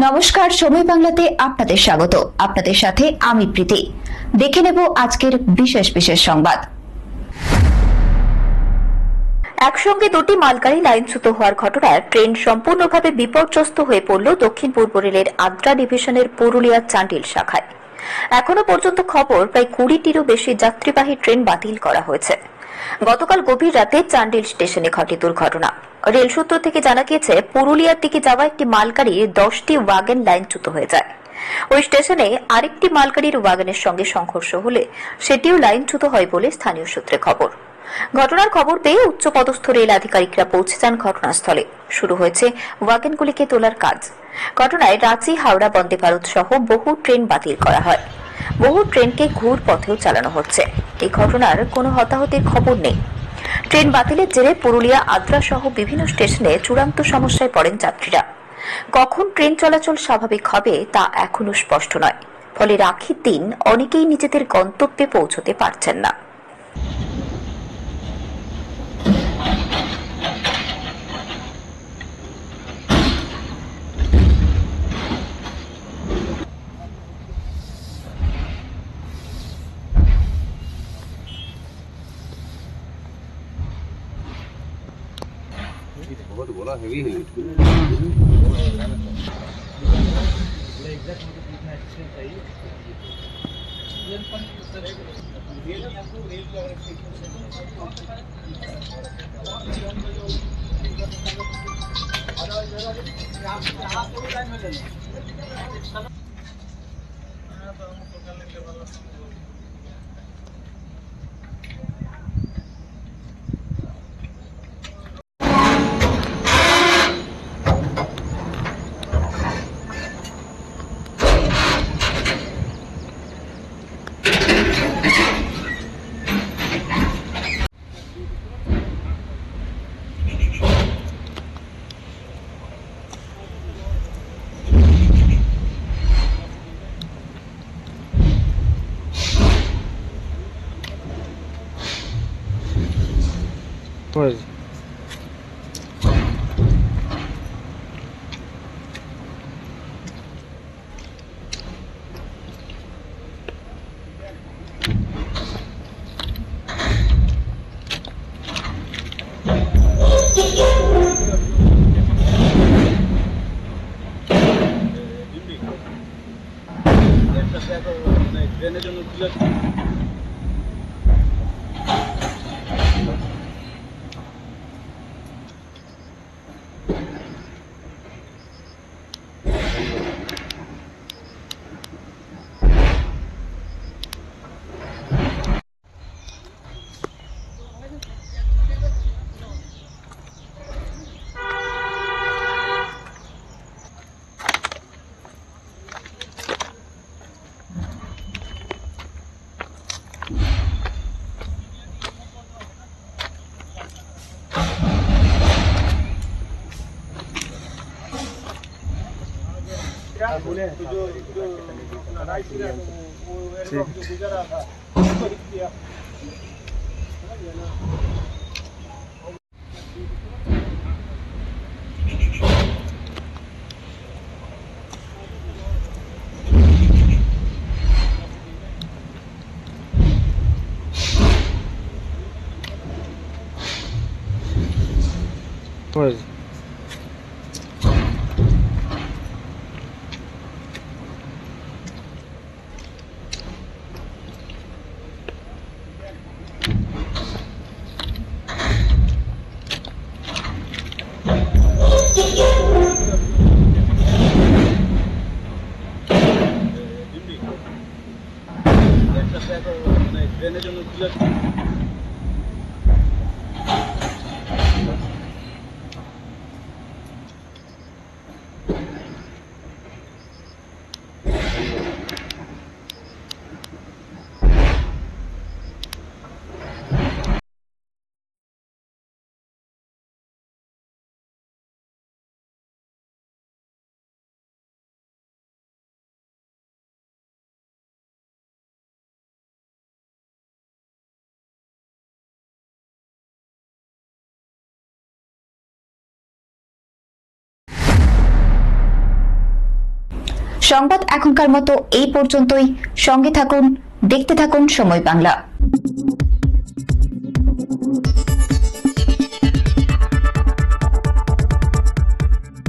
নমস্কার, সময় বাংলাতে আপনাদের স্বাগত। আপনাদের সাথে আমি প্রীতি। দেখে নেব আজকের বিশেষ বিশেষ সংবাদ। একসঙ্গে দুটি মালগাড়ি লাইনচ্যুত হওয়ার ঘটনায় ট্রেন সম্পূর্ণভাবে বিপর্যস্ত হয়ে পড়ল দক্ষিণ পূর্ব রেলের আদ্রা ডিভিশনের পুরুলিয়া চান্ডিল শাখায়। এখনো পর্যন্ত খবর, প্রায় 20টিরও বেশি যাত্রীবাহী ট্রেন বাতিল করা হয়েছে। গতকাল গভীর রাতে চান্ডিল স্টেশনে ঘটে দুর্ঘটনা। রেল সূত্র থেকে জানা গিয়েছে, পুরুলিয়ার দিকে যাওয়া একটি মালগাড়ির 10টি ওয়াগন লাইনচ্যুত হয়ে যায়। ওই স্টেশনে আরেকটি মালগাড়ির ওয়াগনের সঙ্গে সংঘর্ষ হলে সেটিও লাইনচ্যুত হয় বলে স্থানীয় সূত্রে খবর। ঘটনার খবর পেয়ে উচ্চপদস্থ রেল আধিকারিকরা পৌঁছে যান ঘটনাস্থলে। শুরু হয়েছে ওয়াগনগুলিকে তোলার কাজ। ঘটনায় রাঁচি হাওড়া বন্দে ভারত সহ বহু ট্রেন বাতিল করা হয়। বহু ট্রেনকে ঘুর পথেও চালানো হচ্ছে। এই ঘটনার কোনো হতাহতের খবর নেই। ট্রেন বাতিলের জেরে পুরুলিয়া আদ্রা সহ বিভিন্ন স্টেশনে চূড়ান্ত সমস্যায় পড়েন যাত্রীরা। কখন ট্রেন চলাচল স্বাভাবিক হবে তা এখনো স্পষ্ট নয়। ফলে রাখির দিন অনেকেই নিজেদের গন্তব্যে পৌঁছতে পারছেন না। बहुत बोला हैवी है was সংবাদ এখনকার মতো এই পর্যন্তই। সঙ্গে থাকুন, দেখতে থাকুন সময় বাংলা।